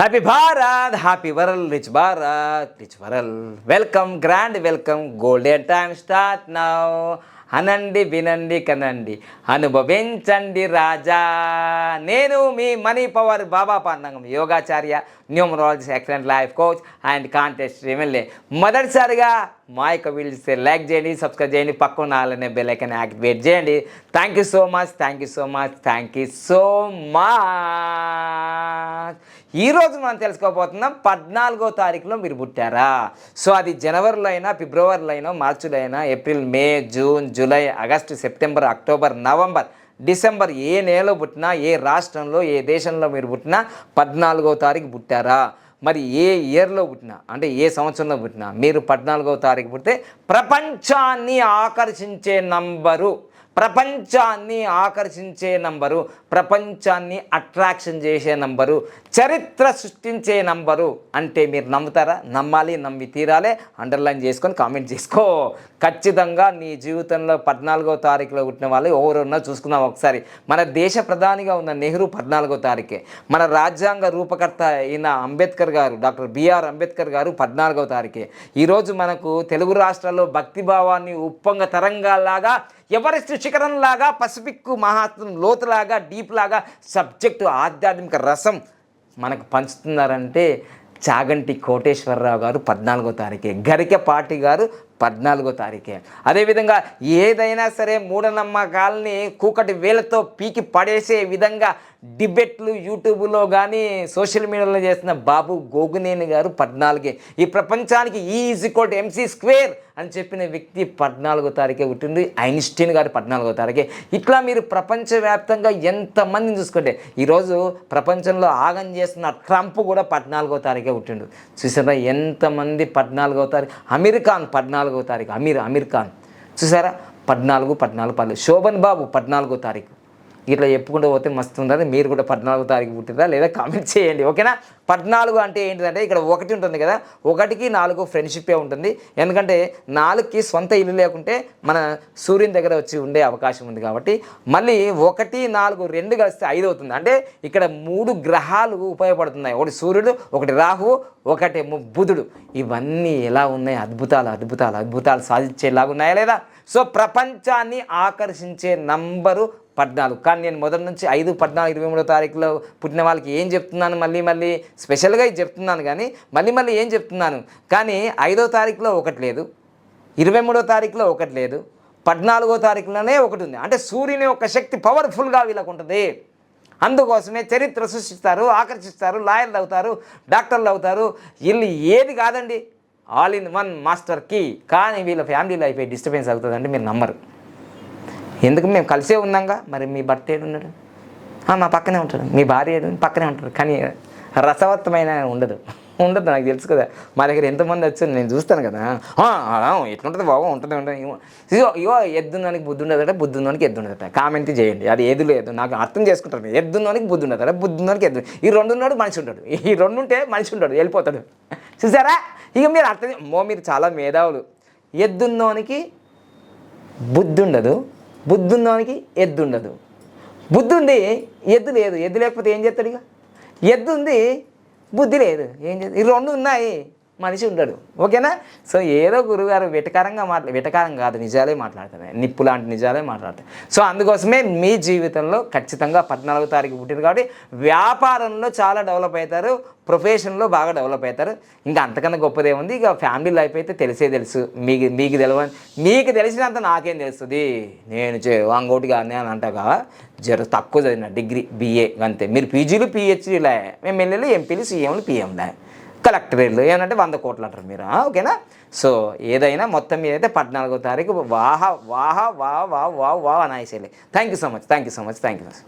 Happy Bharat, happy world, rich Bharat, rich world. Welcome, grand welcome. Golden time start now. అనండి, వినండి, కనండి, అనుభవించండి రాజా. నేను మీ మనీ పవర్ బాబా పాండంగం, యోగాచార్య, numerologist, excellent life coach and contest MLA. మొదటిసారిగా మా యొక్క వీడియోస్ లైక్ చేయండి, సబ్స్క్రైబ్ చేయండి, పక్కన అలానే బెల్ ఐకాన్ యాక్టివేట్ చేయండి. Thank you so much, thank you so much, thank you so much. ఈరోజు మనం తెలుసుకోబోతున్నాం 14వ తారీఖులో మీరు పుట్టారా. సో అది జనవరిలో అయినా, ఫిబ్రవరిలో అయినా, మార్చిలో అయినా, April, May, June, July, August, September, October, November, December, ఏ నెలలో పుట్టినా, ఏ రాష్ట్రంలో, ఏ దేశంలో మీరు పుట్టినా 14వ తారీఖు పుట్టారా. మరి ఏ ఇయర్లో పుట్టినా, అంటే ఏ సంవత్సరంలో పుట్టినా, మీరు 14వ తారీఖు పుడితే ప్రపంచాన్ని ఆకర్షించే నంబరు, ప్రపంచాన్ని ఆకర్షించే నంబరు, ప్రపంచాన్ని అట్రాక్షన్ చేసే నంబరు, చరిత్ర సృష్టించే నంబరు. అంటే మీరు నమ్ముతారా? నమ్మాలి, నమ్మి తీరాలే. అండర్లైన్ చేసుకొని కామెంట్ చేసుకో. ఖచ్చితంగా నీ జీవితంలో 14వ తారీఖులో పుట్టిన వాళ్ళు ఎవరున్నా చూసుకుందాం ఒకసారి. మన దేశ ప్రధానిగా ఉన్న నెహ్రూ 14వ తారీఖే. మన రాజ్యాంగ రూపకర్త అయిన అంబేద్కర్ గారు, డాక్టర్ బిఆర్ అంబేద్కర్ గారు 14వ తారీఖే. ఈరోజు మనకు తెలుగు రాష్ట్రాల్లో భక్తిభావాన్ని ఉప్పొంగ తరంగాల్లాగా, ఎవరెస్ట్ శిఖరంలాగా, పసిఫిక్ మహాత్మ లోతులాగా, డీప్ లాగా సబ్జెక్టు ఆధ్యాత్మిక రసం మనకు పంచుతున్నారంటే చాగంటి కోటేశ్వరరావు గారు 14వ తారీఖే, గరికపాటి గారు 14వ తారీఖే. అదేవిధంగా ఏదైనా సరే మూఢనమ్మకాలని కూకటి వేలతో పీకి పడేసే విధంగా డిబేట్లు యూట్యూబ్లో కానీ సోషల్ మీడియాలో చేస్తున్న బాబు గోగునేని గారు 14కే. ఈ ప్రపంచానికి E=mc² అని చెప్పిన వ్యక్తి 14వ తారీఖే పుట్టింది. ఐన్స్టీన్ గారు 14వ తారీఖే. ఇట్లా మీరు ప్రపంచవ్యాప్తంగా ఎంతమందిని చూసుకుంటే, ఈరోజు ప్రపంచంలో ఆగం చేస్తున్న ట్రంప్ కూడా 14వ తారీఖే పుట్టిండు. చూసారా ఎంతమంది 14వ తారీఖు. అమీర్ ఖాన్ 14వ తారీఖు, అమీర్ ఖాన్ చూసారా 14. శోభన్ బాబు 14వ తారీఖు. ఇట్లా చెప్పుకుంటూ పోతే మస్తు ఉంటుంది. మీరు కూడా 14వ తారీఖు పుట్టిందా లేదా కామెంట్ చేయండి, ఓకేనా. 14 అంటే ఏంటిదంటే ఇక్కడ 1 ఉంటుంది కదా, 1కి 4 ఫ్రెండ్షిప్పే ఉంటుంది. ఎందుకంటే 4కి సొంత ఇల్లు లేకుంటే మన సూర్యుని దగ్గర వచ్చి ఉండే అవకాశం ఉంది కాబట్టి, మళ్ళీ 1, 4 2 కలిస్తే 5 అవుతుంది. అంటే ఇక్కడ 3 గ్రహాలు ఉపయోగపడుతున్నాయి. ఒకటి సూర్యుడు, ఒకటి రాహువు, ఒకటేమో బుధుడు. ఇవన్నీ ఎలా ఉన్నాయి? అద్భుతాలు సాధించేలాగా ఉన్నాయా లేదా? సో ప్రపంచాన్ని ఆకర్షించే నంబరు 14. కానీ నేను మొదటి నుంచి 5, 14, 23వ తారీఖులో పుట్టిన వాళ్ళకి ఏం చెప్తున్నాను, మళ్ళీ స్పెషల్గా ఇది చెప్తున్నాను. కానీ మళ్ళీ ఏం చెప్తున్నాను, కానీ 5వ తారీఖులో 1 లేదు, 23వ తారీఖులో 1 లేదు, 14వ తారీఖులోనే 1 ఉంది. అంటే సూర్యుని యొక్క శక్తి పవర్ఫుల్గా వీళ్ళకు ఉంటుంది. అందుకోసమే చరిత్ర సృష్టిస్తారు, ఆకర్షిస్తారు, లాయర్లు అవుతారు, డాక్టర్లు అవుతారు. వీళ్ళు ఏది కాదండి, all in one master key. కానీ వీళ్ళ ఫ్యామిలీ లైఫ్ డిస్టర్బెన్స్ అవుతుందంటే మీరు నమ్మరు. ఎందుకు? మేము కలిసే ఉన్నాగా. మరి మీ భర్త ఏడున్నాడు? మా పక్కనే ఉంటాడు. మీ భార్య ఏడు? పక్కనే ఉంటాడు. కానీ రసవత్తమైన ఉండదు నాకు తెలుసు కదా. మా దగ్గర ఎంతమంది వచ్చారు నేను చూస్తాను కదా. ఎట్లుంటుంది బాబు, ఉంటుంది ఇగో ఎద్దున్నోనికి బుద్ధి ఉండదట, బుద్ధి ఉన్నోనికి ఎద్దు ఉండదట. కామెంట్ చేయండి. అది ఏది లేదు, నాకు అర్థం చేసుకుంటారు. ఎద్దున్నోనికి బుద్ధి ఉండదట, బుద్ధి ఉన్నోనికి ఎద్దు. ఈ 2 ఉన్నాడు మనిషి ఉంటాడు, ఈ 2 ఉంటే మనిషి ఉంటాడు, వెళ్ళిపోతాడు. చూసారా? ఇక మీరు అర్థం, మీరు చాలా మేధావులు. ఎద్దున్నోనికి బుద్ధి ఉండదు, బుద్ధి ఉన్నోనికి ఎద్దు ఉండదు. బుద్ధి ఉంది, ఎద్దు లేదు. ఎద్దు లేకపోతే ఏం చేస్తాడు? ఇక ఎద్దు ఉంది, బుద్ధి లేదు, ఏం చేస్తాడు? ఈ 2 ఉన్నాయి, మనిషి ఉండడు, ఓకేనా. సో ఏదో గురుగారు వెటకారం కాదు, నిజాలే మాట్లాడతారు, నిప్పు లాంటి నిజాలే మాట్లాడతారు. సో అందుకోసమే మీ జీవితంలో ఖచ్చితంగా 14వ తారీఖు పుట్టింది కాబట్టి వ్యాపారంలో చాలా డెవలప్ అవుతారు, ప్రొఫెషన్లో బాగా డెవలప్ అవుతారు. ఇంకా అంతకన్నా గొప్పదేముంది. ఇక ఫ్యామిలీ లైఫ్ అయితే తెలుసు. మీకు తెలియని, మీకు తెలిసినంత నాకేం తెలుస్తుంది. నేను అంగోటిగా అని అంటాగా తక్కువ చదివిన డిగ్రీ BA అంతే. మీరు పీజీలు PhDలే, మేము ఎమ్మెల్యేలు, ఎంపీలు, సీఎంలు, PMలే, కలెక్టరేట్లు ఏమంటే 100 కోట్లు అంటారు మీరు, ఓకేనా. సో ఏదైనా మొత్తం మీద అయితే 14వ తారీఖు వాహ వాహ వా వా వా వా అనేసేలే. Thank you so much.